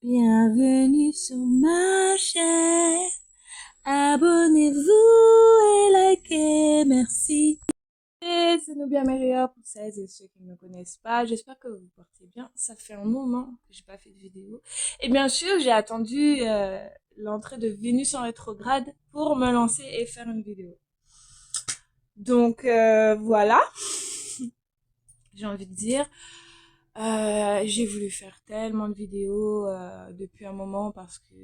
Bienvenue sur ma chaîne. Abonnez-vous et likez, merci. Et c'est Nubia Meria pour celles et ceux qui ne me connaissent pas. J'espère que vous vous portez bien. Ça fait un moment que j'ai pas fait de vidéo. Et bien sûr, j'ai attendu l'entrée de Vénus en rétrograde pour me lancer et faire une vidéo. Donc voilà, j'ai envie de dire. J'ai voulu faire tellement de vidéos depuis un moment parce que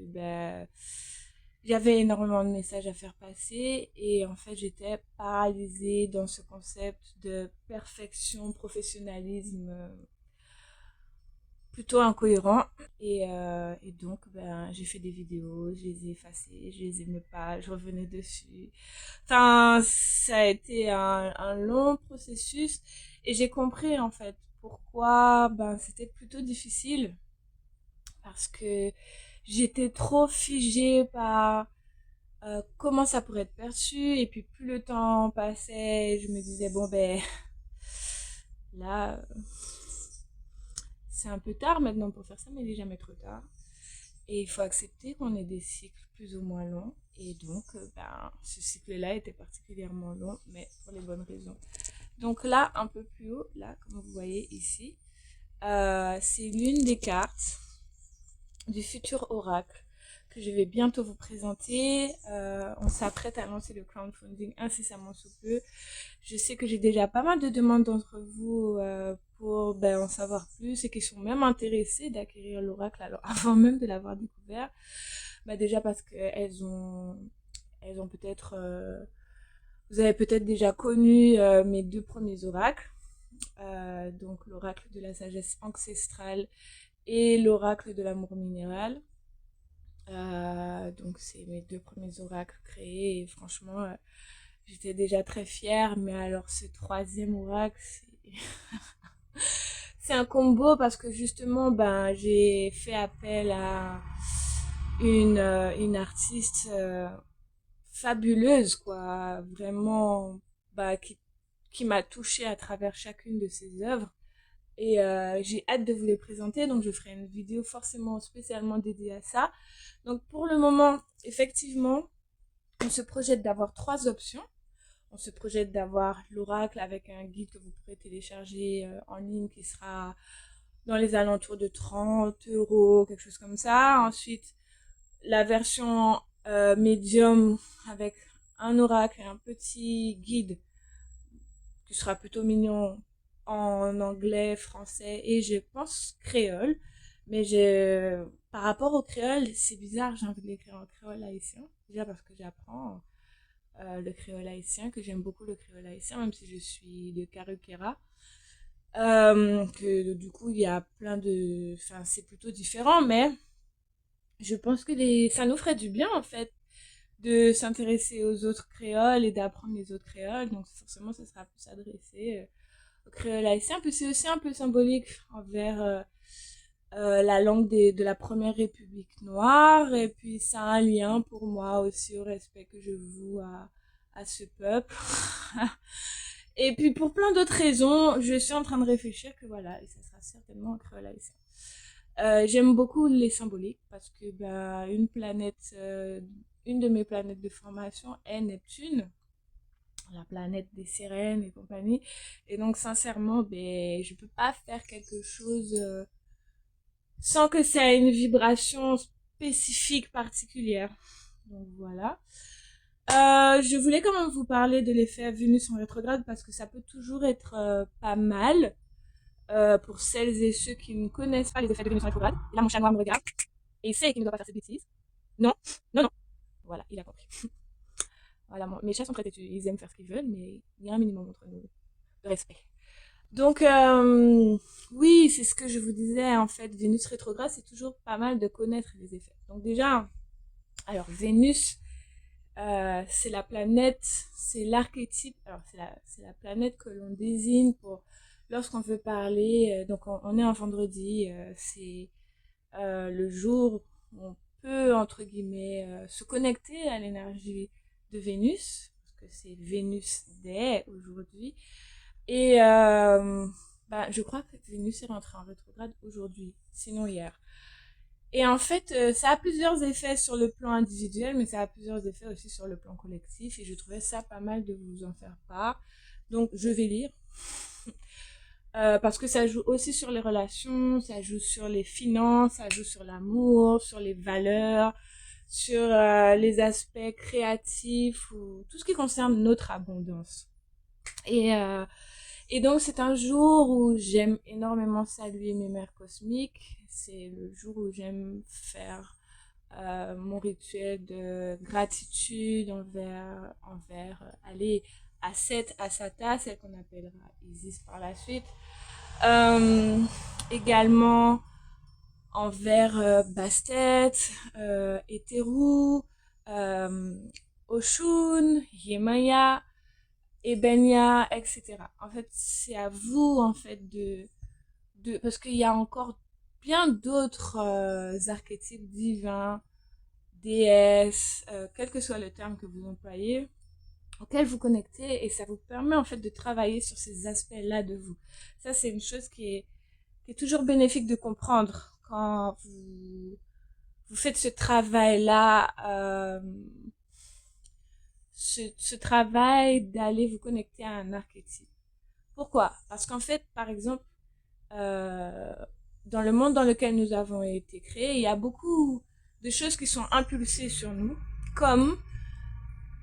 j'avais énormément de messages à faire passer et en fait j'étais paralysée dans ce concept de perfection, professionnalisme plutôt incohérent et donc j'ai fait des vidéos, je les ai effacées, je les aimais pas, je revenais dessus. Enfin, ça a été un long processus et j'ai compris en fait pourquoi c'était plutôt difficile parce que j'étais trop figée par comment ça pourrait être perçu et puis plus le temps passait, je me disais bon là c'est un peu tard maintenant pour faire ça mais il n'est jamais trop tard. Et il faut accepter qu'on ait des cycles plus ou moins longs. Et donc, ce cycle-là était particulièrement long, mais pour les bonnes raisons. Donc là, un peu plus haut, là, comme vous voyez ici, c'est l'une des cartes du futur oracle que je vais bientôt vous présenter. On s'apprête à lancer le crowdfunding incessamment sous peu. Je sais que j'ai déjà pas mal de demandes d'entre vous pour en savoir plus et qui sont même intéressés d'acquérir l'oracle alors avant même de l'avoir découvert. Déjà parce que elles ont peut-être vous avez peut-être déjà connu mes deux premiers oracles, donc l'oracle de la sagesse ancestrale et l'oracle de l'amour minéral. Donc c'est mes deux premiers oracles créés et franchement j'étais déjà très fière, mais alors ce troisième oracle c'est un combo parce que justement j'ai fait appel à une artiste fabuleuse quoi, vraiment qui m'a touchée à travers chacune de ses œuvres. Et j'ai hâte de vous les présenter, donc je ferai une vidéo forcément spécialement dédiée à ça. Donc pour le moment, effectivement, on se projette d'avoir trois options. On se projette d'avoir l'oracle avec un guide que vous pourrez télécharger en ligne qui sera dans les alentours de 30 €, quelque chose comme ça. Ensuite, la version médium avec un oracle et un petit guide qui sera plutôt mignon en anglais, français et je pense créole. Mais par rapport au créole, c'est bizarre, j'ai envie de l'écrire en créole haïtien. Déjà parce que j'apprends le créole haïtien, que j'aime beaucoup le créole haïtien, même si je suis de Karukera. Que du coup, il y a plein de... Enfin, c'est plutôt différent, mais je pense que ça nous ferait du bien, en fait, de s'intéresser aux autres créoles et d'apprendre les autres créoles. Donc, forcément, ça sera plus adressé au créole haïtien. Puis c'est aussi un peu symbolique envers la langue de la première république noire. Et puis, ça a un lien pour moi aussi au respect que je voue à ce peuple. Et puis, pour plein d'autres raisons, je suis en train de réfléchir que voilà, et ça sera certainement un créole haïtien. J'aime beaucoup les symboliques parce que une de mes planètes de formation est Neptune, la planète des sirènes et compagnie. Et donc sincèrement, je peux pas faire quelque chose sans que ça ait une vibration spécifique particulière. Donc voilà. Je voulais quand même vous parler de l'effet Vénus en rétrograde parce que ça peut toujours être pas mal. Pour celles et ceux qui ne connaissent pas les effets de Vénus en rétrograde. Et là, mon chat noir me regarde et il sait qu'il ne doit pas faire cette bêtise. Non, non, non. Voilà, il a compris. Voilà, mes chats sont très têtus. Ils aiment faire ce qu'ils veulent, mais il y a un minimum entre nous de respect. Donc, oui, c'est ce que je vous disais. En fait, Vénus rétrograde, c'est toujours pas mal de connaître les effets. Donc déjà, alors Vénus, c'est la planète, c'est l'archétype. Alors c'est la planète que l'on désigne pour lorsqu'on veut parler. Donc on est un vendredi, c'est le jour où on peut entre guillemets se connecter à l'énergie de Vénus parce que c'est Vénus Day aujourd'hui. Et je crois que Vénus est rentrée en rétrograde aujourd'hui, sinon hier. Et en fait, ça a plusieurs effets sur le plan individuel, mais ça a plusieurs effets aussi sur le plan collectif. Et je trouvais ça pas mal de vous en faire part. Donc, je vais lire. Parce que ça joue aussi sur les relations, ça joue sur les finances, ça joue sur l'amour, sur les valeurs, sur les aspects créatifs ou tout ce qui concerne notre abondance. Et, euh, et donc c'est un jour où j'aime énormément saluer mes mères cosmiques. C'est le jour où j'aime faire mon rituel de gratitude allez, à cette Asata, celle qu'on appellera Isis par la suite. Euh, Également envers Bastet, Eteru, euh, Oshun, Yemaya, Ebenia, etc. En fait, c'est à vous, en fait, parce qu'il y a encore bien d'autres archétypes divins, déesses, quel que soit le terme que vous employez, auxquels vous connectez, et ça vous permet, en fait, de travailler sur ces aspects-là de vous. Ça, c'est une chose qui est toujours bénéfique de comprendre quand vous faites ce travail-là, ce travail d'aller vous connecter à un archétype. Pourquoi? Parce qu'en fait, par exemple, euh, dans le monde dans lequel nous avons été créés, il y a beaucoup de choses qui sont impulsées sur nous, comme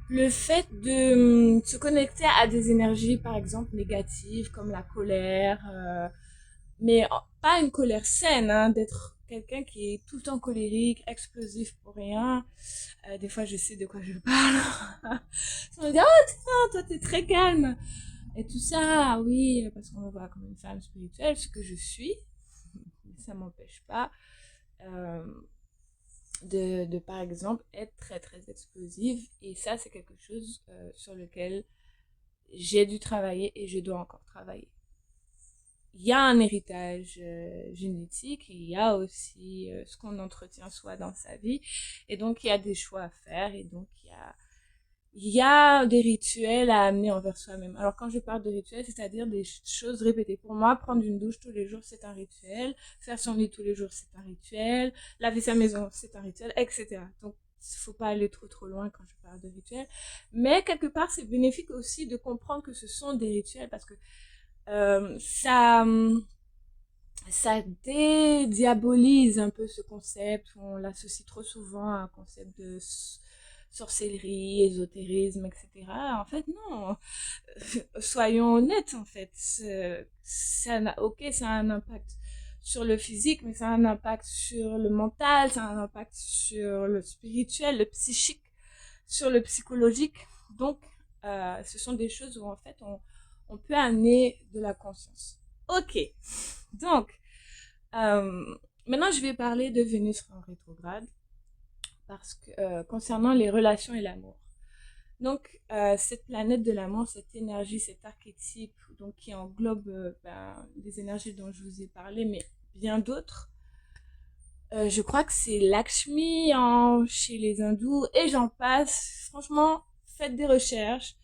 le fait de se connecter à des énergies, par exemple, négatives, comme la colère, mais pas une colère saine, hein, d'être quelqu'un qui est tout le temps colérique, explosif pour rien. Des fois, je sais de quoi je parle. On me dit, oh, toi, t'es très calme. Et tout ça, oui, parce qu'on me voit comme une femme spirituelle, ce que je suis. Mais ça m'empêche pas euh, par exemple, être très, très explosive. Et ça, c'est quelque chose sur lequel j'ai dû travailler et je dois encore travailler. Il y a un héritage génétique, il y a aussi ce qu'on entretient soi dans sa vie, et donc il y a des choix à faire, et donc il y a des rituels à amener envers soi-même. Alors quand je parle de rituels, c'est-à-dire des choses répétées. Pour moi, prendre une douche tous les jours, c'est un rituel, faire son lit tous les jours, c'est un rituel, laver sa maison, c'est un rituel, etc. Donc il faut pas aller trop trop loin quand je parle de rituels, mais quelque part c'est bénéfique aussi de comprendre que ce sont des rituels parce que euh, ça, ça dédiabolise un peu ce concept. On l'associe trop souvent à un concept de sorcellerie, ésotérisme, etc. En fait, non. Soyons honnêtes, en fait. Ok, ça a un impact sur le physique, mais ça a un impact sur le mental, ça a un impact sur le spirituel, le psychique, sur le psychologique. Donc, ce sont des choses où, en fait, on peut amener de la conscience. Ok, donc, euh, maintenant je vais parler de Vénus en rétrograde, parce que concernant les relations et l'amour. Donc, cette planète de l'amour, cette énergie, cet archétype, donc qui englobe les énergies dont je vous ai parlé, mais bien d'autres. Je crois que c'est Lakshmi chez les hindous et j'en passe. Franchement, faites des recherches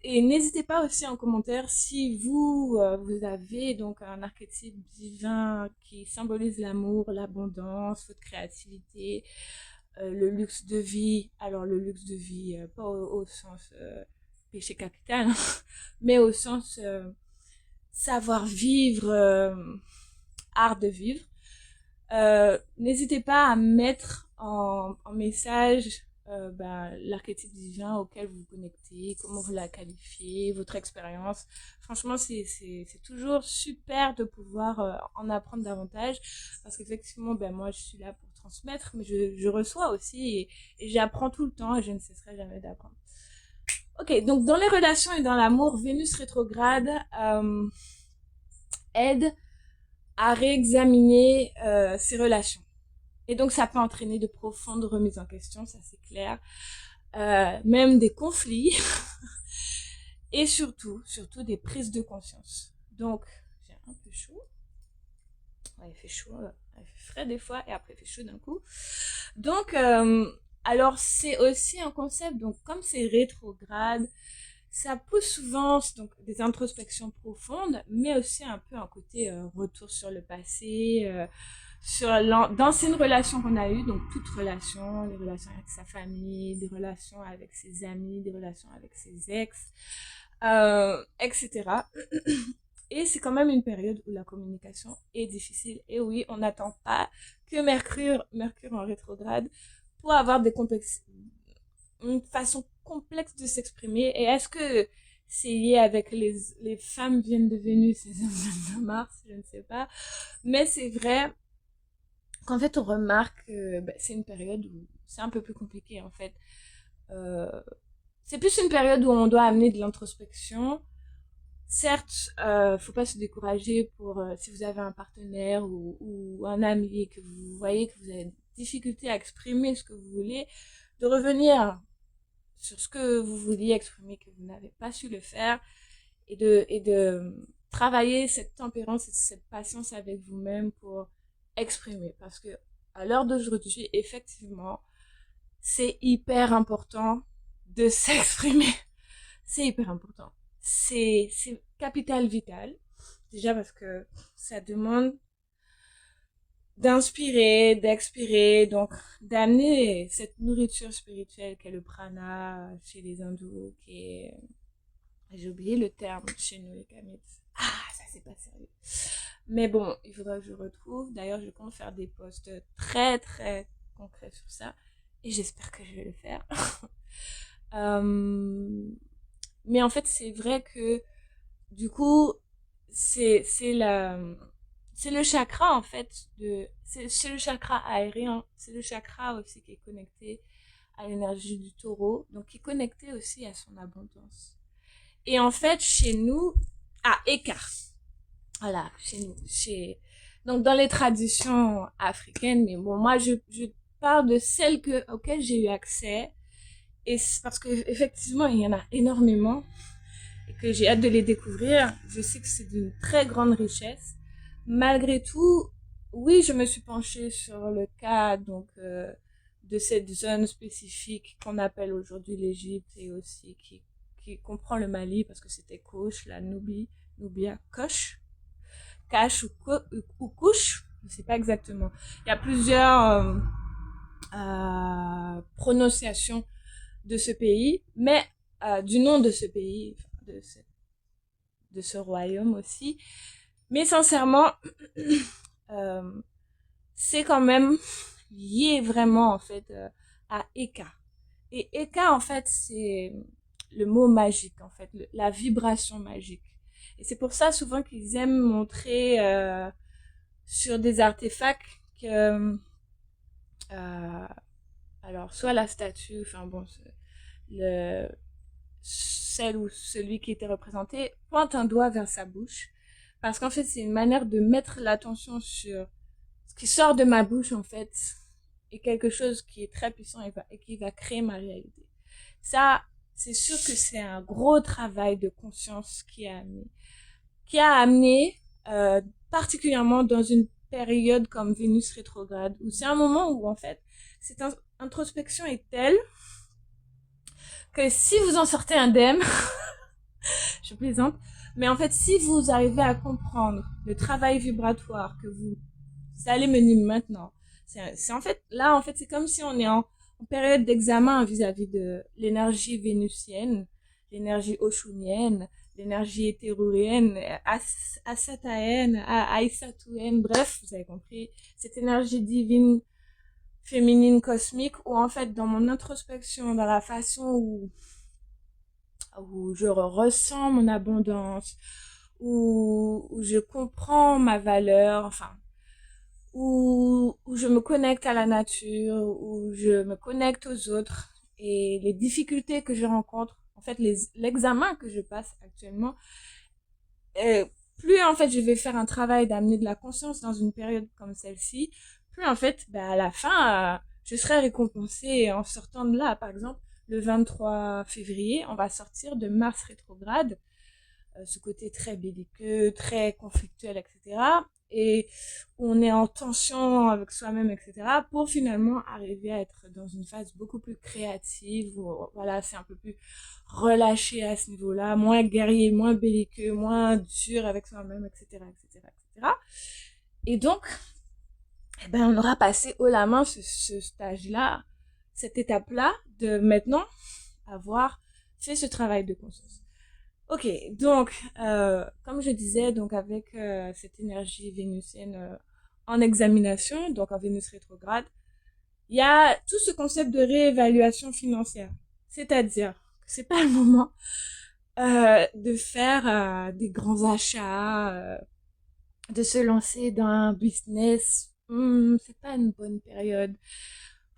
et n'hésitez pas aussi en commentaire si vous avez donc un archétype divin qui symbolise l'amour, l'abondance, votre créativité, le luxe de vie. Alors le luxe de vie, pas au sens péché capital, hein, mais au sens savoir vivre, art de vivre. N'hésitez pas à mettre en message l'archétype divin auquel vous vous connectez, comment vous la qualifiez, votre expérience. Franchement, c'est toujours super de pouvoir en apprendre davantage parce qu'effectivement, moi, je suis là pour transmettre, mais je reçois aussi et j'apprends tout le temps et je ne cesserai jamais d'apprendre. Ok, donc dans les relations et dans l'amour, Vénus rétrograde aide à réexaminer ses relations. Et donc, ça peut entraîner de profondes remises en question, ça c'est clair. Même des conflits. Et surtout des prises de conscience. Donc, j'ai un peu chaud. Ouais, il fait chaud, il fait frais des fois, et après il fait chaud d'un coup. Donc, alors c'est aussi un concept, donc comme c'est rétrograde, ça pousse souvent donc des introspections profondes, mais aussi un peu un côté retour sur le passé, d'anciennes relations qu'on a eues, donc toutes relations, les relations avec sa famille, des relations avec ses amis, des relations avec ses ex, etc. Et c'est quand même une période où la communication est difficile. Et oui, on n'attend pas que Mercure en rétrograde pour avoir une façon complexe de s'exprimer. Et est-ce que c'est lié avec les femmes viennent de Vénus et les hommes viennent de Mars? Je ne sais pas. Mais c'est vrai qu'en fait, on remarque que c'est une période où c'est un peu plus compliqué, en fait. Euh, c'est plus une période où on doit amener de l'introspection. Certes, faut pas se décourager pour si vous avez un partenaire ou un ami et que vous voyez que vous avez des difficultés à exprimer ce que vous voulez, de revenir sur ce que vous vouliez exprimer, que vous n'avez pas su le faire, et de travailler cette tempérance et cette patience avec vous-même pour exprimer. Parce que à l'heure d'aujourd'hui, effectivement, c'est hyper important de s'exprimer. C'est hyper important. C'est capital vital. Déjà parce que ça demande d'inspirer, d'expirer, donc d'amener cette nourriture spirituelle qu'est le prana chez les hindous, qui est... J'ai oublié le terme chez nous les Kamits. Ah, ça c'est pas sérieux. Mais bon, il faudra que je retrouve. D'ailleurs, je compte faire des posts très très concrets sur ça. Et j'espère que je vais le faire. euh, mais en fait, c'est vrai que du coup, c'est la c'est le chakra en fait c'est le chakra aérien, c'est le chakra aussi qui est connecté à l'énergie du taureau, donc qui est connecté aussi à son abondance. Et en fait, chez nous, Eka, voilà, chez nous, donc dans les traditions africaines, mais bon, moi je parle de celles auxquelles j'ai eu accès, et c'est parce que effectivement il y en a énormément et que j'ai hâte de les découvrir. Je sais que c'est d'une très grande richesse. Malgré tout, oui, je me suis penchée sur le cas donc de cette zone spécifique qu'on appelle aujourd'hui l'Égypte et aussi qui comprend le Mali parce que c'était Koch, la Nubia, Koch, Cache ou Couche, je ne sais pas exactement. Il y a plusieurs prononciations de ce pays, mais du nom de ce pays, de ce royaume aussi. Mais sincèrement, euh, c'est quand même lié vraiment en fait à Eka. Et Eka en fait c'est le mot magique en fait, la vibration magique. Et c'est pour ça souvent qu'ils aiment montrer sur des artefacts que alors soit la statue, enfin bon, le celle ou celui qui était représenté pointe un doigt vers sa bouche. Parce qu'en fait, c'est une manière de mettre l'attention sur ce qui sort de ma bouche, en fait, et quelque chose qui est très puissant et qui va créer ma réalité. Ça, c'est sûr que c'est un gros travail de conscience qui a amené particulièrement dans une période comme Vénus rétrograde, où c'est un moment où, en fait, cette introspection est telle que si vous en sortez indemne, je plaisante, mais en fait, si vous arrivez à comprendre le travail vibratoire que vous allez mener maintenant, c'est en fait, là, en fait, c'est comme si on est en période d'examen vis-à-vis de l'énergie vénusienne, l'énergie oshunienne, l'énergie hétérourienne, asataène, aïsatoüenne, bref, vous avez compris, cette énergie divine, féminine, cosmique, où en fait, dans mon introspection, dans la façon où je ressens mon abondance, où je comprends ma valeur, enfin, où je me connecte à la nature, où je me connecte aux autres et les difficultés que je rencontre, en fait, l'examen que je passe actuellement, plus en fait je vais faire un travail d'amener de la conscience dans une période comme celle-ci, plus en fait, à la fin, je serai récompensée en sortant de là. Par exemple, le 23 février, on va sortir de Mars rétrograde, ce côté très belliqueux, très conflictuel, etc. Et on est en tension avec soi-même, etc. Pour finalement arriver à être dans une phase beaucoup plus créative, où voilà, c'est un peu plus relâché à ce niveau-là, moins guerrier, moins belliqueux, moins dur avec soi-même, etc., etc., etc. Et donc, eh ben, on aura passé haut la main ce stage-là, cette étape-là, de maintenant avoir fait ce travail de conscience. Ok, donc, comme je disais, donc avec cette énergie vénusienne en examination, donc en Vénus rétrograde, il y a tout ce concept de réévaluation financière. C'est-à-dire que c'est pas le moment de faire des grands achats, de se lancer dans un business. C'est pas une bonne période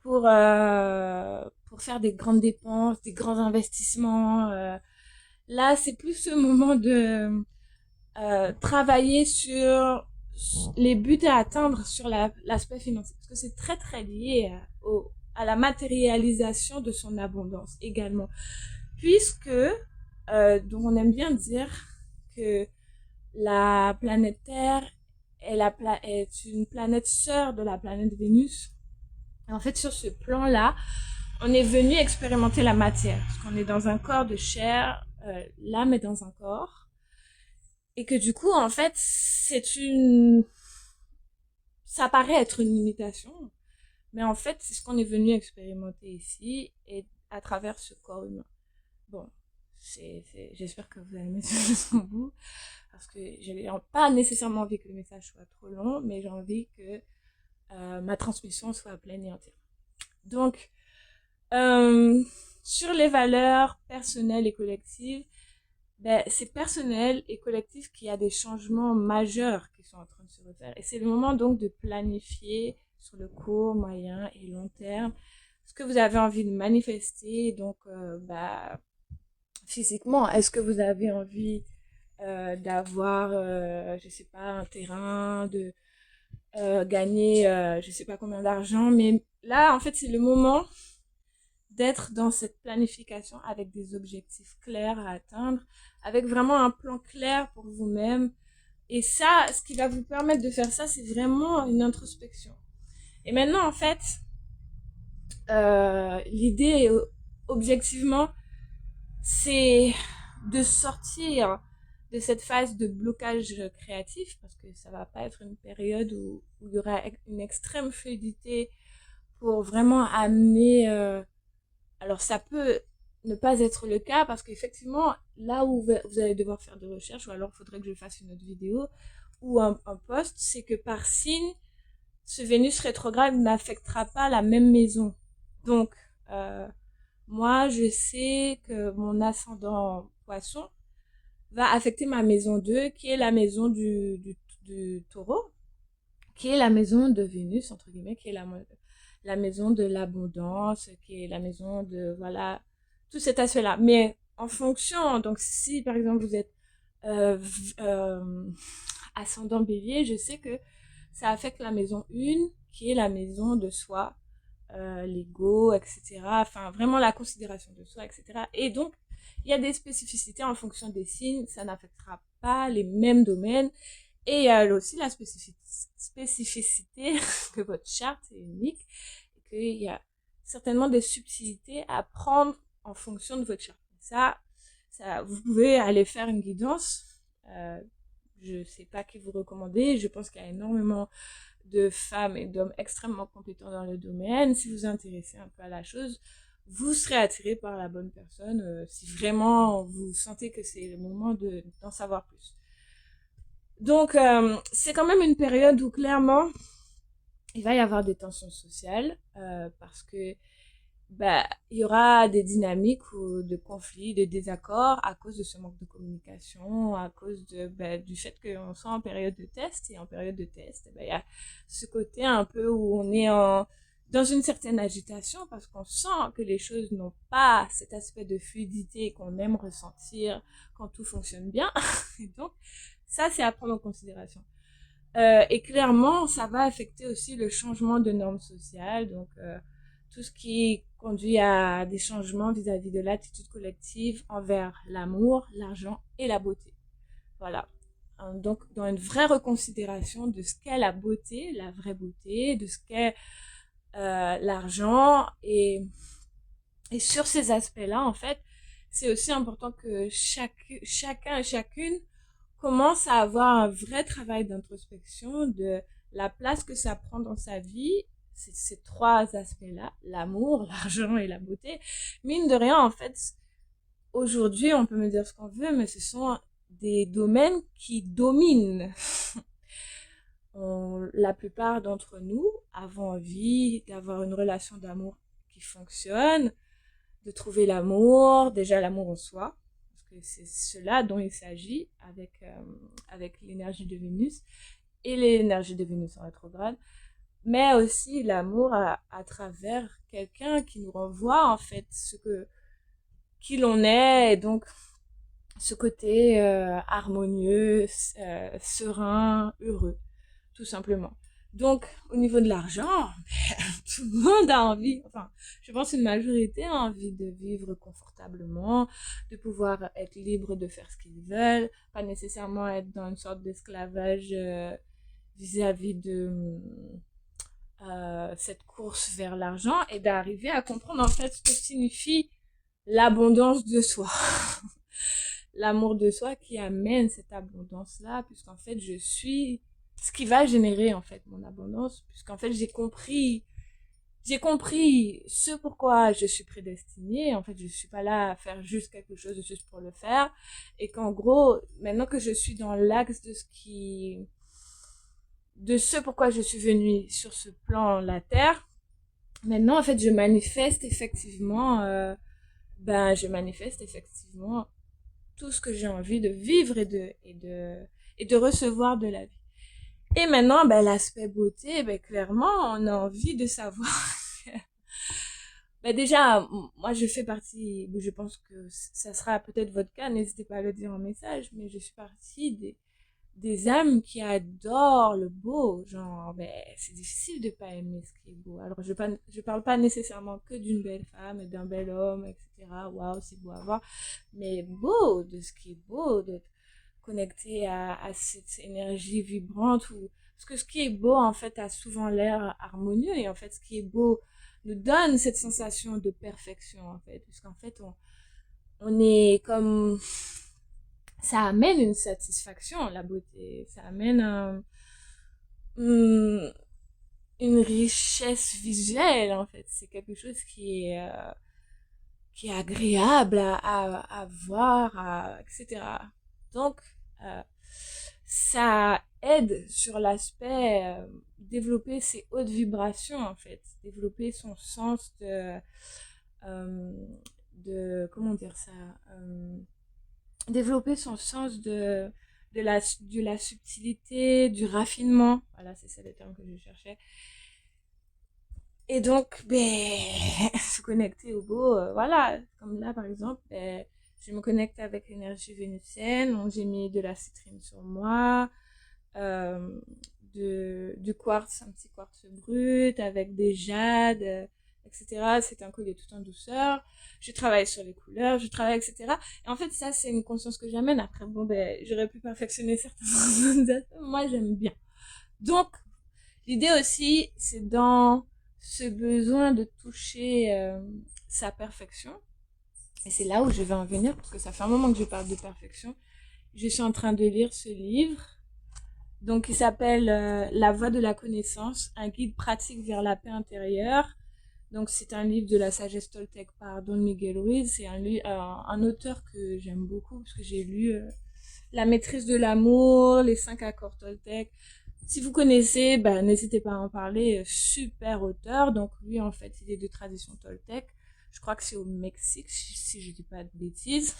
pour faire des grandes dépenses, des grands investissements. Là, c'est plus ce moment de travailler sur les buts à atteindre sur l'aspect financier. Parce que c'est très très lié à la matérialisation de son abondance également. Puisque, donc on aime bien dire que la planète Terre est une planète sœur de la planète Vénus. Et en fait, sur ce plan-là, on est venu expérimenter la matière. Parce qu'on est dans un corps de chair, l'âme est dans un corps. Et que du coup, en fait, ça paraît être une limitation. Mais en fait, c'est ce qu'on est venu expérimenter ici et à travers ce corps humain. Bon, j'espère que vous avez aimé ce jusqu'au bout. Parce que j'ai pas nécessairement envie que le message soit trop long, mais j'ai envie que ma transmission soit pleine et entière. Donc, sur les valeurs personnelles et collectives, ben, c'est personnel et collectif qu'il y a des changements majeurs qui sont en train de se refaire. Et c'est le moment donc de planifier sur le court, moyen et long terme ce que vous avez envie de manifester. Donc, physiquement, est-ce que vous avez envie d'avoir, je sais pas, un terrain, de gagner, je sais pas combien d'argent. Mais là, en fait, c'est le moment d'être dans cette planification avec des objectifs clairs à atteindre, avec vraiment un plan clair pour vous-même. Et ça, ce qui va vous permettre de faire ça, c'est vraiment une introspection. Et maintenant, en fait, l'idée, objectivement, c'est de sortir de cette phase de blocage créatif, parce que ça va pas être une période où il y aura une extrême fluidité pour vraiment amener... alors ça peut ne pas être le cas, parce qu'effectivement, là où vous allez devoir faire des recherches, ou alors il faudrait que je fasse une autre vidéo, ou un post, c'est que par signe, ce Vénus rétrograde n'affectera pas la même maison. Donc, moi, je sais que mon ascendant poisson va affecter ma maison 2, qui est la maison du taureau, qui est la maison de Vénus, entre guillemets, qui est la maison de l'abondance, qui est la maison de, voilà, tout cet aspect-là. Mais en fonction, donc si par exemple vous êtes euh, euh, ascendant bélier, je sais que ça affecte la maison 1, qui est la maison de soi, l'ego, etc. Enfin, vraiment la considération de soi, etc. Et donc, il y a des spécificités en fonction des signes, ça n'affectera pas les mêmes domaines. Et il y a aussi la spécificité que votre charte est unique et qu'il y a certainement des subtilités à prendre en fonction de votre charte. Ça, vous pouvez aller faire une guidance. Je sais pas qui vous recommander. Je pense qu'il y a énormément de femmes et d'hommes extrêmement compétents dans le domaine. Si vous vous intéressez un peu à la chose, vous serez attiré par la bonne personne si vraiment vous sentez que c'est le moment d'en savoir plus. Donc, c'est quand même une période où clairement, il va y avoir des tensions sociales parce que il y aura des dynamiques ou de conflits, de désaccords à cause de ce manque de communication, à cause du fait qu'on soit en période de test. Et en période de test, il y a ce côté un peu où on est dans une certaine agitation parce qu'on sent que les choses n'ont pas cet aspect de fluidité qu'on aime ressentir quand tout fonctionne bien. Et donc, ça, c'est à prendre en considération. Et clairement, ça va affecter aussi le changement de normes sociales. Donc, tout ce qui conduit à des changements vis-à-vis de l'attitude collective envers l'amour, l'argent et la beauté. Voilà. Donc, dans une vraie reconsidération de ce qu'est la beauté, la vraie beauté, de ce qu'est l'argent. Et sur ces aspects-là, en fait, c'est aussi important que chacun et chacune commence à avoir un vrai travail d'introspection de la place que ça prend dans sa vie, c'est ces trois aspects-là, l'amour, l'argent et la beauté. Mine de rien, en fait, aujourd'hui, on peut me dire ce qu'on veut, mais ce sont des domaines qui dominent. La plupart d'entre nous avons envie d'avoir une relation d'amour qui fonctionne, de trouver l'amour, déjà l'amour en soi, parce que c'est cela dont il s'agit avec l'énergie de Vénus et l'énergie de Vénus en rétrograde, mais aussi l'amour à travers quelqu'un qui nous renvoie en fait qui l'on est, et donc ce côté harmonieux, serein, heureux, tout simplement. Donc, au niveau de l'argent, tout le monde a envie, enfin, je pense une majorité a envie de vivre confortablement, de pouvoir être libre de faire ce qu'ils veulent, pas nécessairement être dans une sorte d'esclavage vis-à-vis de cette course vers l'argent, et d'arriver à comprendre en fait ce que signifie l'abondance de soi. L'amour de soi qui amène cette abondance-là, puisqu'en fait, je suis ce qui va générer en fait mon abondance, puisqu'en fait, j'ai compris ce pourquoi je suis prédestinée. En fait, je suis pas là à faire juste quelque chose juste pour le faire, et qu'en gros, maintenant que je suis dans l'axe de ce pourquoi je suis venue sur ce plan la Terre, maintenant en fait, je manifeste effectivement tout ce que j'ai envie de vivre et de recevoir de la vie. Et maintenant, ben, l'aspect beauté, ben, clairement, on a envie de savoir. Ben, déjà, moi, je fais partie, je pense que ça sera peut-être votre cas, n'hésitez pas à le dire en message, mais je suis partie des âmes qui adorent le beau. Genre, ben, c'est difficile de pas aimer ce qui est beau. Alors, je parle pas nécessairement que d'une belle femme, d'un bel homme, etc. Waouh, c'est beau à voir. Mais beau, de ce qui est beau, d'être connecté à cette énergie vibrante. Parce que ce qui est beau, en fait, a souvent l'air harmonieux. Et en fait, ce qui est beau nous donne cette sensation de perfection, en fait. Puisqu'en fait, on est comme ça amène une satisfaction, la beauté. Ça amène hum, une richesse visuelle, en fait. C'est quelque chose qui est agréable à voir, etc. Donc, euh, ça aide sur l'aspect développer ses hautes vibrations, en fait. Développer son sens comment dire ça, développer son sens de la subtilité, du raffinement. Voilà, c'est ça le terme que je cherchais. Et donc, ben, se connecter au beau, voilà. Comme là, par exemple, ben, je me connecte avec l'énergie vénusienne. Donc, j'ai mis de la citrine sur moi, euh, du quartz, un petit quartz brut, avec des jades, etc. C'est un collier tout en douceur. Je travaille sur les couleurs, je travaille, etc. Et en fait, ça, c'est une conscience que j'amène. Après, bon, ben, j'aurais pu perfectionner certains aspects. Moi, j'aime bien. Donc, l'idée aussi, c'est dans ce besoin de toucher sa perfection. Et c'est là où je vais en venir, parce que ça fait un moment que je parle de perfection. Je suis en train de lire ce livre. Donc, il s'appelle La voie de la connaissance, un guide pratique vers la paix intérieure. Donc, c'est un livre de la sagesse Toltec par Don Miguel Ruiz. C'est un auteur que j'aime beaucoup, parce que j'ai lu La maîtrise de l'amour, les 5 accords Toltec. Si vous connaissez, bah, n'hésitez pas à en parler. Super auteur. Donc, lui, en fait, il est de tradition Toltec. Je crois que c'est au Mexique, si je dis pas de bêtises.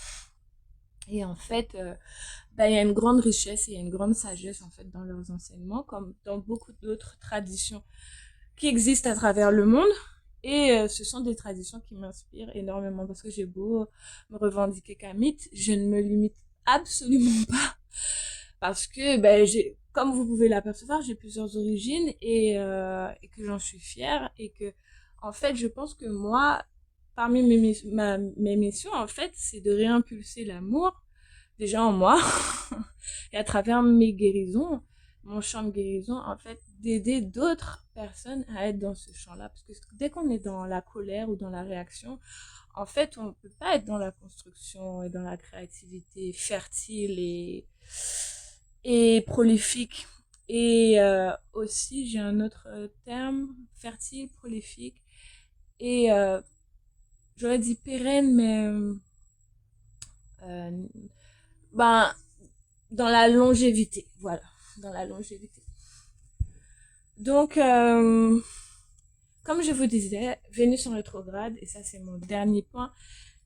Et en fait, bah, il y a une grande richesse et il y a une grande sagesse, en fait, dans leurs enseignements, comme dans beaucoup d'autres traditions qui existent à travers le monde. Et ce sont des traditions qui m'inspirent énormément, parce que j'ai beau me revendiquer kamite, je ne me limite absolument pas, parce que ben, comme vous pouvez l'apercevoir, j'ai plusieurs origines, et que j'en suis fière, et que en fait, je pense que moi, parmi mes missions, en fait, c'est de réimpulser l'amour déjà en moi et à travers mes guérisons, mon champ de guérison, en fait, d'aider d'autres personnes à être dans ce champ-là, parce que dès qu'on est dans la colère ou dans la réaction, en fait, on ne peut pas être dans la construction et dans la créativité fertile et prolifique. Et aussi, j'ai un autre terme, fertile, prolifique. Et j'aurais dit pérenne, mais euh, ben, dans la longévité. Voilà, dans la longévité. Donc, comme je vous disais, Vénus en rétrograde, et ça c'est mon dernier point,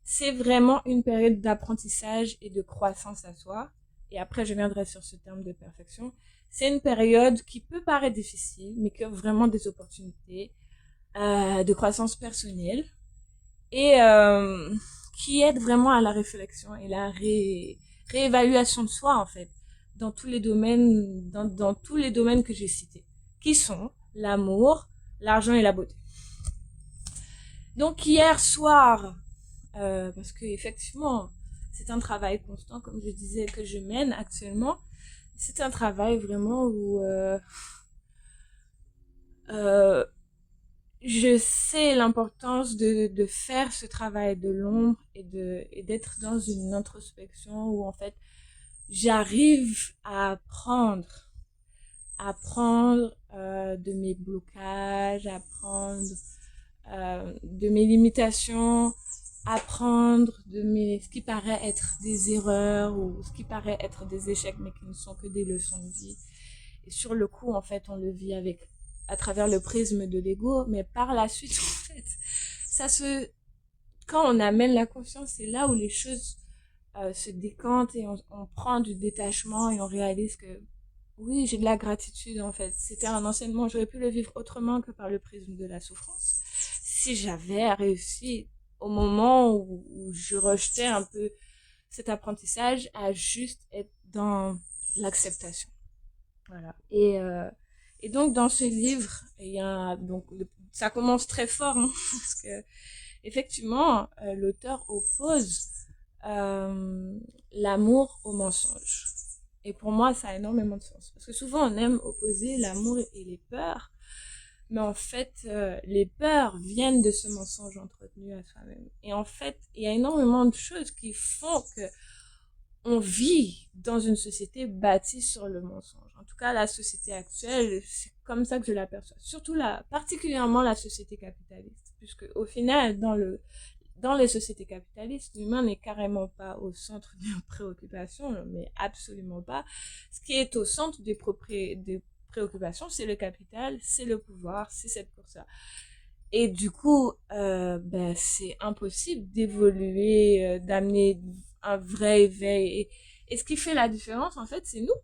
c'est vraiment une période d'apprentissage et de croissance à soi. Et après, je viendrai sur ce terme de perfection. C'est une période qui peut paraître difficile, mais qui a vraiment des opportunités de croissance personnelle et qui aide vraiment à la réflexion et la réévaluation de soi en fait dans tous les domaines, dans tous les domaines que j'ai cités, qui sont l'amour, l'argent et la beauté. Donc hier soir, parce que effectivement, c'est un travail constant, comme je disais, que je mène actuellement. C'est un travail vraiment où euh, je sais l'importance de faire ce travail de l'ombre et d'être dans une introspection où en fait j'arrive à apprendre de mes blocages, apprendre de mes limitations, apprendre de ce qui paraît être des erreurs ou ce qui paraît être des échecs mais qui ne sont que des leçons de vie. Et sur le coup, en fait, on le vit à travers le prisme de l'ego, mais par la suite, en fait, quand on amène la conscience, c'est là où les choses se décantent et on prend du détachement et on réalise que oui, j'ai de la gratitude en fait. C'était un enseignement, j'aurais pu le vivre autrement que par le prisme de la souffrance. Si j'avais réussi au moment où je rejetais un peu cet apprentissage à juste être dans l'acceptation. Voilà. Et donc dans ce livre, il y a donc ça commence très fort hein, parce que effectivement l'auteur oppose l'amour au mensonge. Et pour moi, ça a énormément de sens. Parce que souvent, on aime opposer l'amour et les peurs. Mais en fait, les peurs viennent de ce mensonge entretenu à soi-même. Et en fait, il y a énormément de choses qui font que on vit dans une société bâtie sur le mensonge. En tout cas, la société actuelle, c'est comme ça que je l'aperçois. Surtout particulièrement la société capitaliste. Puisque au final, dans les sociétés capitalistes, l'humain n'est carrément pas au centre des préoccupations, mais absolument pas. Ce qui est au centre des préoccupations, c'est le capital, c'est le pouvoir, c'est cette course-là. Et du coup, c'est impossible d'évoluer, d'amener un vrai éveil. Et ce qui fait la différence, en fait, c'est nous.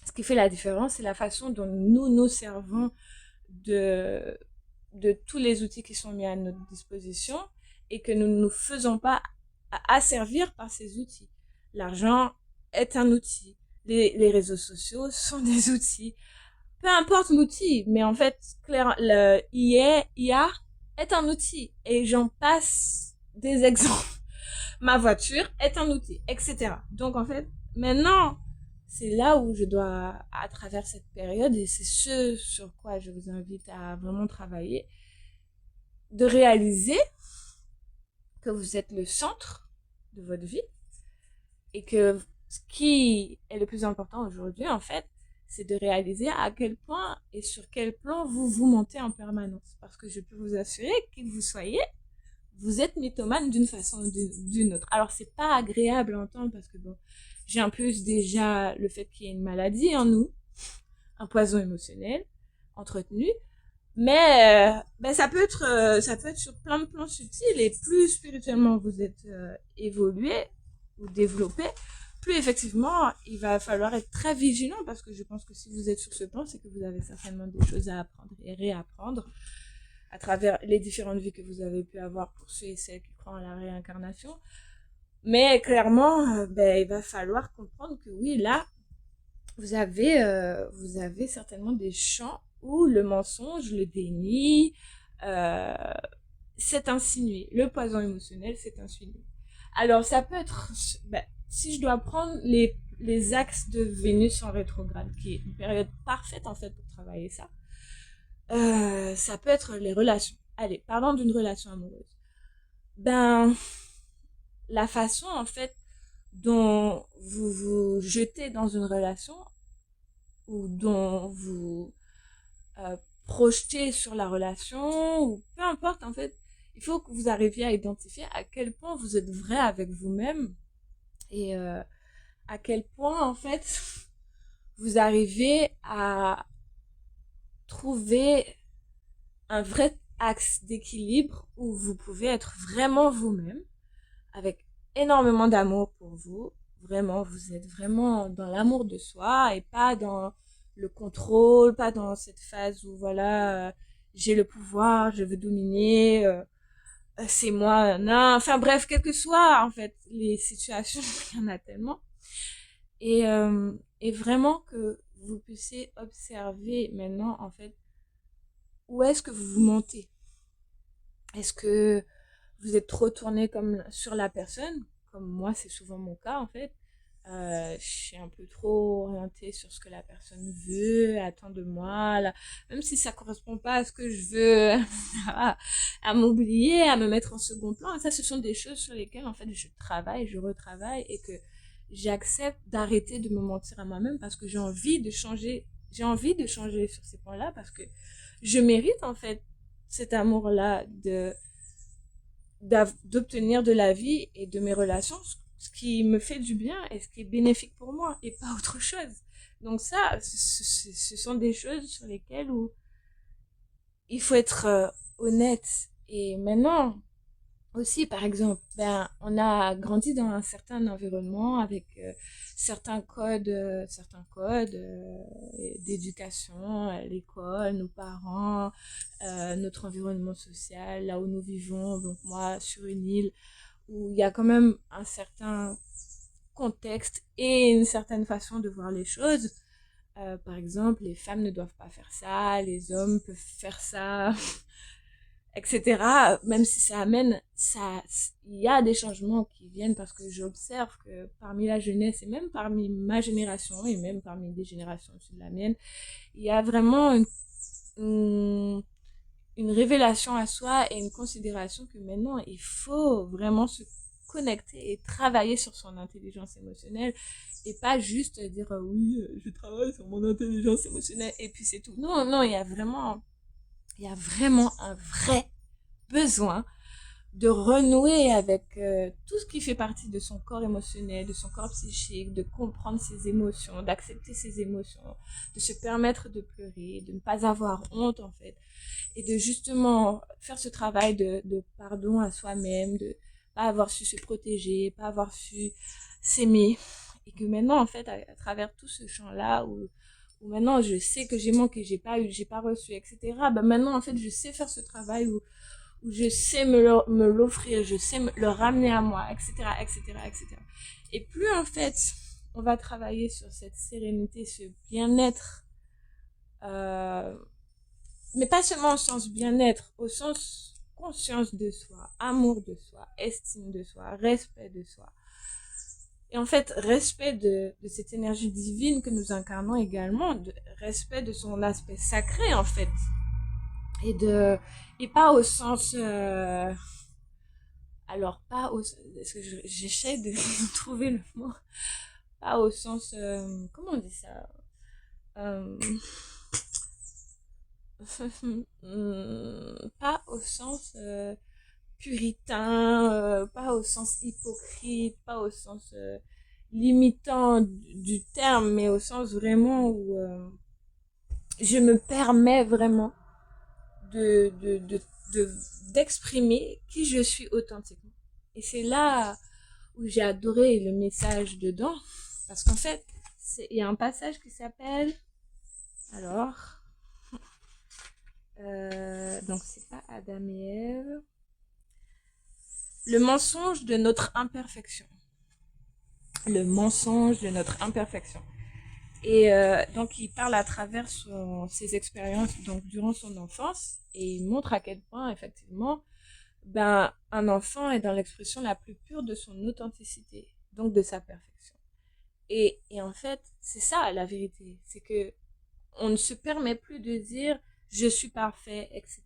Ce qui fait la différence, c'est la façon dont nous nous servons de, de tous les outils qui sont mis à notre disposition et que nous ne nous faisons pas asservir par ces outils. L'argent est un outil. Les réseaux sociaux sont des outils. Peu importe l'outil, mais en fait, clair, le IA est un outil. Et j'en passe des exemples. Ma voiture est un outil, etc. Donc en fait, maintenant, c'est là où je dois, à travers cette période, et c'est ce sur quoi je vous invite à vraiment travailler, de réaliser que vous êtes le centre de votre vie et que ce qui est le plus important aujourd'hui, en fait, c'est de réaliser à quel point et sur quel plan vous vous montez en permanence. Parce que je peux vous assurer, qui que vous soyez, vous êtes mythomane d'une façon ou d'une autre. Alors, c'est pas agréable à entendre parce que bon, j'impulse déjà le fait qu'il y ait une maladie en nous, un poison émotionnel entretenu, mais ça peut être sur plein de plans subtils et plus spirituellement vous êtes évolué ou développé, plus effectivement il va falloir être très vigilant parce que je pense que si vous êtes sur ce plan, c'est que vous avez certainement des choses à apprendre et réapprendre à travers les différentes vies que vous avez pu avoir pour ceux et celles qui croient en la réincarnation. Mais clairement, il va falloir comprendre que oui, là, vous avez certainement des champs où le mensonge, le déni, euh, c'est insinué. Le poison émotionnel, c'est insinué. Alors, ça peut être, si je dois prendre les axes de Vénus en rétrograde, qui est une période parfaite en fait pour travailler ça, ça peut être les relations. Allez, parlons d'une relation amoureuse. Ben, la façon en fait dont vous vous jetez dans une relation ou dont vous euh, projetez sur la relation, ou peu importe en fait, il faut que vous arriviez à identifier à quel point vous êtes vrai avec vous-même et à quel point en fait vous arrivez à trouver un vrai axe d'équilibre où vous pouvez être vraiment vous-même avec énormément d'amour pour vous. Vraiment, vous êtes vraiment dans l'amour de soi et pas dans le contrôle, pas dans cette phase où voilà, j'ai le pouvoir, je veux dominer, c'est moi, non. Enfin bref, quelles que soient en fait les situations, il y en a tellement. Et vraiment que vous puissiez observer maintenant en fait où est-ce que vous vous mentez. Est-ce que vous êtes trop tourné comme sur la personne, comme moi c'est souvent mon cas en fait. Je suis un peu trop orientée sur ce que la personne veut, attend de moi, là. Même si ça correspond pas à ce que je veux, à m'oublier, à me mettre en second plan. Et ça, ce sont des choses sur lesquelles en fait je travaille, je retravaille et que j'accepte d'arrêter de me mentir à moi-même parce que j'ai envie de changer. J'ai envie de changer sur ces points-là parce que je mérite en fait cet amour-là d'obtenir de la vie et de mes relations ce qui me fait du bien et ce qui est bénéfique pour moi et pas autre chose. Donc ça, ce sont des choses sur lesquelles où il faut être honnête. Et maintenant, aussi, par exemple, ben, on a grandi dans un certain environnement avec certains codes d'éducation, l'école, nos parents, notre environnement social, là où nous vivons. Donc moi, sur une île où il y a quand même un certain contexte et une certaine façon de voir les choses. Par exemple, les femmes ne doivent pas faire ça, les hommes peuvent faire ça, etc. Même si ça amène, ça, il y a des changements qui viennent parce que j'observe que parmi la jeunesse et même parmi ma génération et même parmi des générations au-dessus de la mienne, il y a vraiment une, une révélation à soi et une considération que maintenant il faut vraiment se connecter et travailler sur son intelligence émotionnelle et pas juste dire oui je travaille sur mon intelligence émotionnelle et puis c'est tout. Non, non, il y a vraiment un vrai besoin de renouer avec tout ce qui fait partie de son corps émotionnel, de son corps psychique, de comprendre ses émotions, d'accepter ses émotions, de se permettre de pleurer, de ne pas avoir honte en fait, et de justement faire ce travail de pardon à soi-même, de pas avoir su se protéger, pas avoir su s'aimer, et que maintenant en fait à travers tout ce champ-là où maintenant je sais que j'ai manqué, j'ai pas eu, j'ai pas reçu, etc. Ben maintenant en fait je sais faire ce travail où je sais me l'offrir, je sais le ramener à moi, etc., etc., etc. Et plus en fait, on va travailler sur cette sérénité, ce bien-être, euh, mais pas seulement au sens bien-être, au sens conscience de soi, amour de soi, estime de soi, respect de soi. Et en fait, respect de cette énergie divine que nous incarnons également, respect de son aspect sacré en fait, et de et pas au sens alors, pas au... Parce que j'essaie de trouver le mot. Pas au sens... comment on dit ça euh, pas au sens puritain, pas au sens hypocrite, pas au sens limitant du terme, mais au sens vraiment où je me permets vraiment de, de, de, d'exprimer qui je suis authentiquement. Et c'est là où j'ai adoré le message dedans, parce qu'en fait, il y a un passage qui s'appelle, alors, donc c'est pas Adam et Ève, le mensonge de notre imperfection. Le mensonge de notre imperfection. Et donc il parle à travers ses expériences donc durant son enfance et il montre à quel point effectivement ben un enfant est dans l'expression la plus pure de son authenticité, donc de sa perfection. Et en fait, c'est ça la vérité, c'est que on ne se permet plus de dire je suis parfait, etc.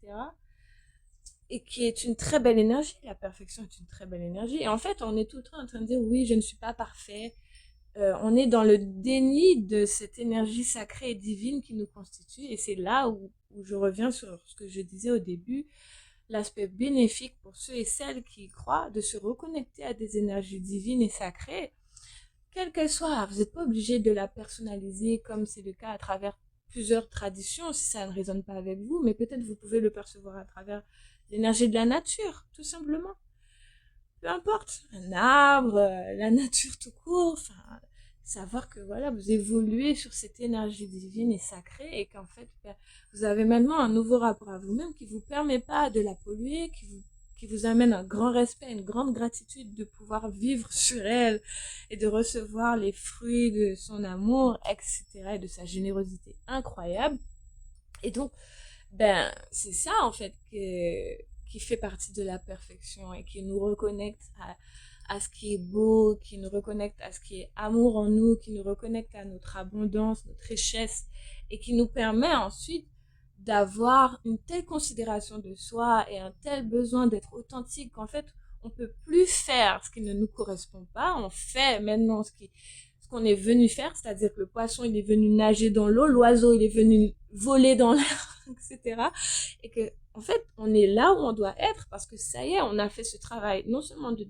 Et qui est une très belle énergie. La perfection est une très belle énergie. Et en fait, on est tout le temps en train de dire oui, je ne suis pas parfait, on est dans le déni de cette énergie sacrée et divine qui nous constitue. Et c'est là où je reviens sur ce que je disais au début, l'aspect bénéfique pour ceux et celles qui y croient, de se reconnecter à des énergies divines et sacrées, quelle qu'elle soit. Vous n'êtes pas obligé de la personnaliser comme c'est le cas à travers plusieurs traditions si ça ne résonne pas avec vous, mais peut-être vous pouvez le percevoir à travers l'énergie de la nature, tout simplement. Peu importe, un arbre, la nature tout court, enfin, savoir que voilà, vous évoluez sur cette énergie divine et sacrée et qu'en fait, vous avez maintenant un nouveau rapport à vous-même qui vous permet pas de la polluer, qui vous amène un grand respect, une grande gratitude de pouvoir vivre sur elle et de recevoir les fruits de son amour, etc. et de sa générosité incroyable. Et donc, c'est ça en fait qui fait partie de la perfection et qui nous reconnecte à ce qui est beau, qui nous reconnecte à ce qui est amour en nous, qui nous reconnecte à notre abondance, notre richesse et qui nous permet ensuite d'avoir une telle considération de soi et un tel besoin d'être authentique qu'en fait on peut plus faire ce qui ne nous correspond pas, on fait maintenant ce qu'on est venu faire, c'est-à-dire que le poisson il est venu nager dans l'eau, l'oiseau il est venu voler dans l'air, etc. Et que en fait on est là où on doit être parce que ça y est, on a fait ce travail non seulement de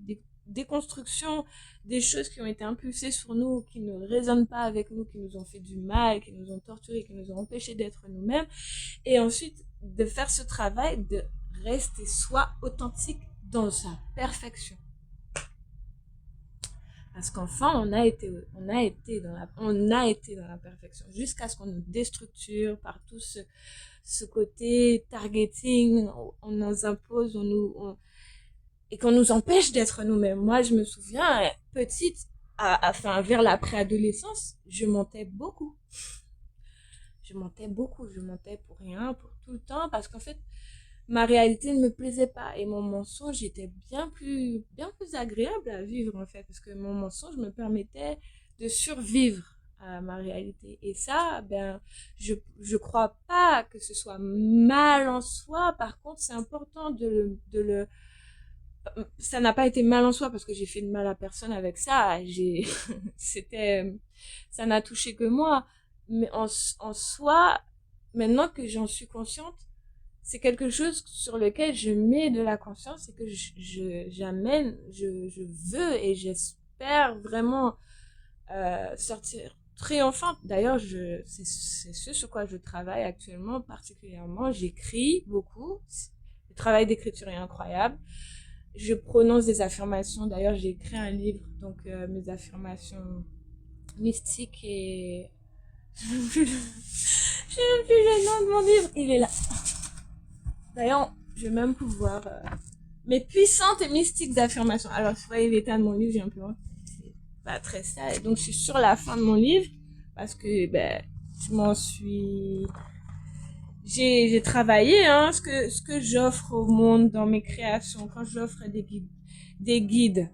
déconstruction des choses qui ont été impulsées sur nous, qui ne résonnent pas avec nous, qui nous ont fait du mal, qui nous ont torturés, qui nous ont empêchés d'être nous-mêmes, et ensuite de faire ce travail de rester soi authentique dans sa perfection. Parce qu'enfin, on a été dans la perfection jusqu'à ce qu'on nous déstructure par tout ce côté targeting, on nous impose, et qu'on nous empêche d'être nous-mêmes. Moi, je me souviens, petite, enfin, vers la préadolescence, je mentais beaucoup. Je mentais pour rien, pour tout le temps, parce qu'en fait, ma réalité ne me plaisait pas et mon mensonge était bien plus agréable à vivre en fait, parce que mon mensonge me permettait de survivre à ma réalité. Et ça, je crois pas que ce soit mal en soi. Par contre, c'est important ça n'a pas été mal en soi parce que j'ai fait de mal à personne avec ça. C'était, ça n'a touché que moi. Mais en soi, maintenant que j'en suis consciente, c'est quelque chose sur lequel je mets de la conscience et que je veux et j'espère vraiment sortir triomphante. D'ailleurs, c'est ce sur quoi je travaille actuellement particulièrement. J'écris beaucoup. Le travail d'écriture est incroyable. Je prononce des affirmations. D'ailleurs, j'ai écrit un livre, donc mes affirmations mystiques et je ne plus le nom de mon livre. Il est là. D'ailleurs, je vais même pouvoir mes puissantes et mystiques affirmations. Alors, si vous voyez l'état de mon livre, j'ai un peu honte. C'est pas très ça. Et donc, je suis sur la fin de mon livre parce que je m'en suis j'ai travaillé ce que j'offre au monde dans mes créations quand j'offre des guides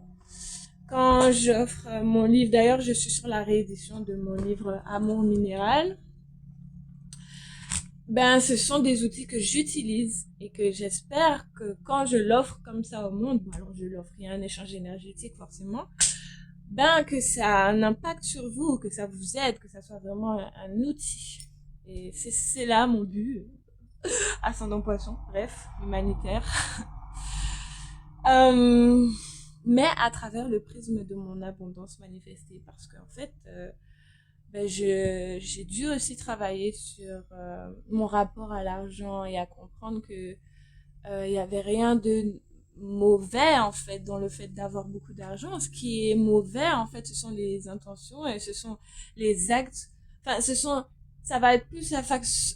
quand j'offre mon livre. D'ailleurs, je suis sur la réédition de mon livre Amour minéral. Ce sont des outils que j'utilise et que j'espère que quand je l'offre comme ça au monde, alors je l'offre, il y a un échange énergétique forcément, que ça a un impact sur vous, que ça vous aide, que ça soit vraiment un outil. Et c'est là mon but, ascendant poisson, bref, humanitaire. Mais à travers le prisme de mon abondance manifestée, parce qu'en fait, j'ai dû aussi travailler sur mon rapport à l'argent et à comprendre que il y avait rien de mauvais en fait dans le fait d'avoir beaucoup d'argent. Ce qui est mauvais en fait, ce sont les intentions et ce sont les actes. Enfin, ça va être plus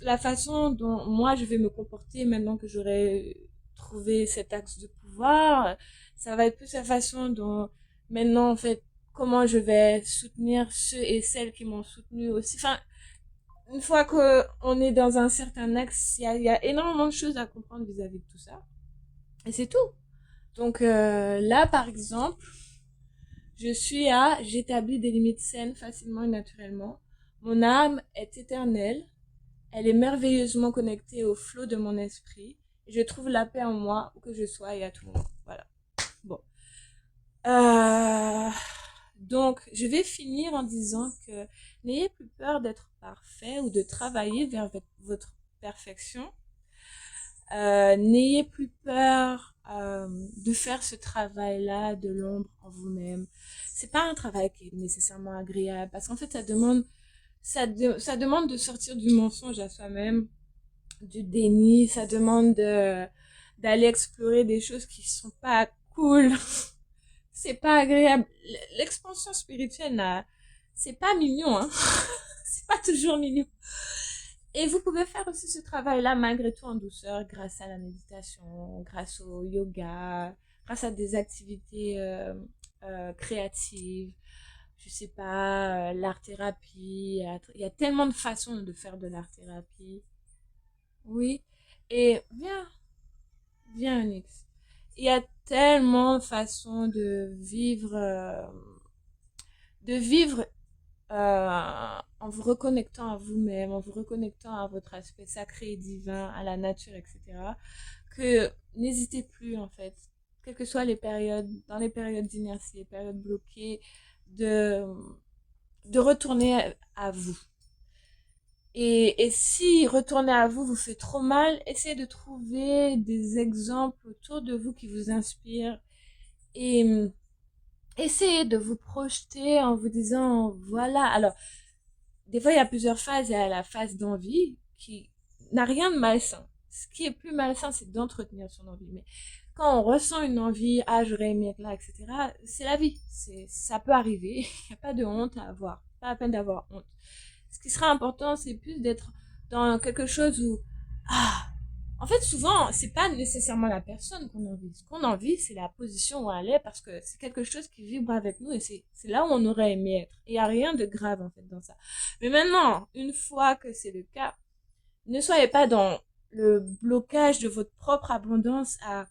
la façon dont moi je vais me comporter maintenant que j'aurai trouvé cet axe de pouvoir. Ça va être plus la façon dont maintenant en fait comment je vais soutenir ceux et celles qui m'ont soutenu aussi. Enfin, une fois qu'on est dans un certain axe, il y a énormément de choses à comprendre vis-à-vis de tout ça. Et c'est tout. Donc là, par exemple, j'établis des limites saines facilement et naturellement. Mon âme est éternelle. Elle est merveilleusement connectée au flot de mon esprit. Et je trouve la paix en moi, où que je sois et à tout moment. Voilà. Bon. Donc, je vais finir en disant que n'ayez plus peur d'être parfait ou de travailler vers votre perfection. N'ayez plus peur de faire ce travail-là de l'ombre en vous-même. C'est pas un travail qui est nécessairement agréable parce qu'en fait, ça demande de sortir du mensonge à soi-même, du déni. Ça demande d'aller explorer des choses qui sont pas cool. C'est pas agréable. L'expansion spirituelle, là, c'est pas mignon, hein. C'est pas toujours mignon. Et vous pouvez faire aussi ce travail-là malgré tout en douceur grâce à la méditation, grâce au yoga, grâce à des activités créatives, je sais pas, l'art-thérapie. Il y a tellement de façons de faire de l'art-thérapie. Oui. Et viens Onyx. Il y a tellement de façons de vivre en vous reconnectant à vous-même, en vous reconnectant à votre aspect sacré et divin, à la nature, etc. Que n'hésitez plus, en fait, quelles que soient les périodes, dans les périodes d'inertie, les périodes bloquées, de, de retourner à vous. Et si retourner à vous vous fait trop mal, essayez de trouver des exemples autour de vous qui vous inspirent et essayez de vous projeter en vous disant, voilà, alors, des fois, il y a plusieurs phases. Il y a la phase d'envie qui n'a rien de malsain. Ce qui est plus malsain, c'est d'entretenir son envie. Mais quand on ressent une envie, ah, j'aurais aimé être là, etc., c'est la vie. Ça peut arriver. Il n'y a pas de honte à avoir. Pas la peine d'avoir honte. Ce qui sera important, c'est plus d'être dans quelque chose où, ah, en fait, souvent, c'est pas nécessairement la personne qu'on envie. Ce qu'on envie, c'est la position où elle est parce que c'est quelque chose qui vibre avec nous et c'est là où on aurait aimé être. Il y a rien de grave, en fait, dans ça. Mais maintenant, une fois que c'est le cas, ne soyez pas dans le blocage de votre propre abondance à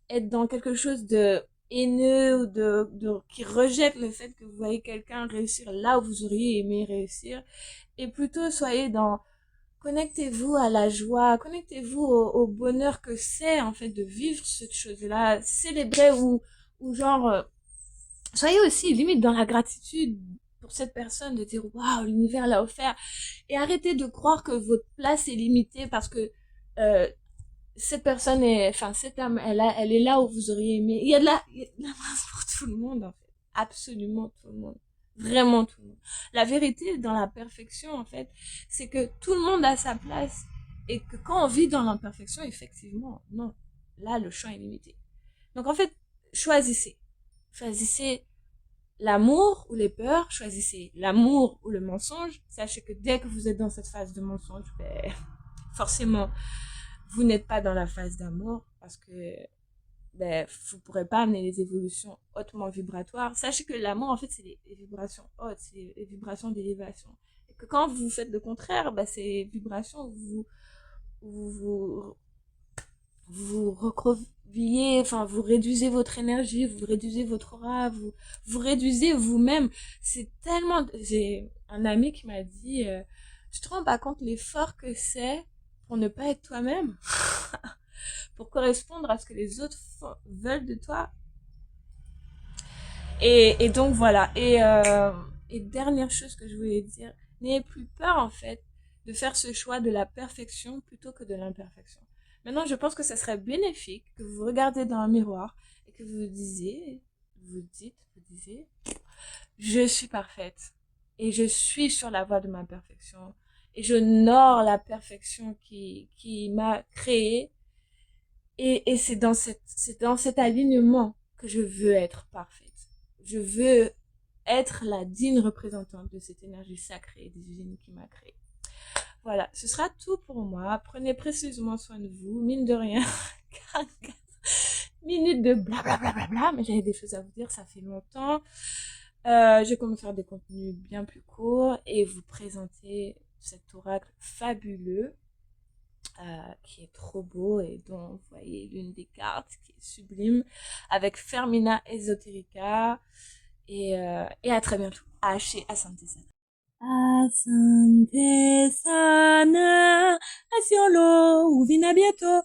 être dans quelque chose de haineux ou qui rejette le fait que vous voyez quelqu'un réussir là où vous auriez aimé réussir. Et plutôt, soyez dans connectez-vous à la joie, connectez-vous au bonheur que c'est en fait de vivre cette chose-là, célébrer ou genre soyez aussi limite dans la gratitude pour cette personne de dire waouh l'univers l'a offert et arrêtez de croire que votre place est limitée parce que euh, cette personne est enfin cette âme elle est là où vous auriez aimé. Il y a de la place pour tout le monde en fait, absolument tout le monde. Vraiment tout le monde. La vérité dans la perfection, en fait, c'est que tout le monde a sa place et que quand on vit dans l'imperfection, effectivement, non. Là, le champ est limité. Donc, en fait, choisissez. Choisissez l'amour ou les peurs, choisissez l'amour ou le mensonge. Sachez que dès que vous êtes dans cette phase de mensonge, ben, forcément, vous n'êtes pas dans la phase d'amour parce que ben, vous pourrez pas amener les évolutions hautement vibratoires. Sachez que l'amour, en fait, c'est les vibrations hautes, c'est les vibrations d'élévation. Et que quand vous faites le contraire, ben, ces vibrations, vous, vous recroquevillez, enfin, vous réduisez votre énergie, vous réduisez votre aura, vous réduisez vous-même. C'est tellement, j'ai un ami qui m'a dit, je te rends pas compte l'effort que c'est pour ne pas être toi-même. Pour correspondre à ce que les autres veulent de toi. Et donc voilà. Et dernière chose que je voulais dire, n'ayez plus peur en fait de faire ce choix de la perfection plutôt que de l'imperfection. Maintenant, je pense que ça serait bénéfique que vous regardiez dans un miroir et que vous disiez, je suis parfaite et je suis sur la voie de ma perfection et j'honore la perfection qui m'a créée. Et c'est dans cet alignement que je veux être parfaite. Je veux être la digne représentante de cette énergie sacrée et divine qui m'a créée. Voilà, ce sera tout pour moi. Prenez précieusement soin de vous. Mine de rien, 44 minutes de blablabla, bla, bla, bla, mais j'avais des choses à vous dire, ça fait longtemps. Je vais commencer à faire des contenus bien plus courts et vous présenter cet oracle fabuleux qui est trop beau et dont vous voyez l'une des cartes qui est sublime avec Fermina Esoterica et à très bientôt. Asante Sana. Asante Sana, Asiolo, uvina bientôt.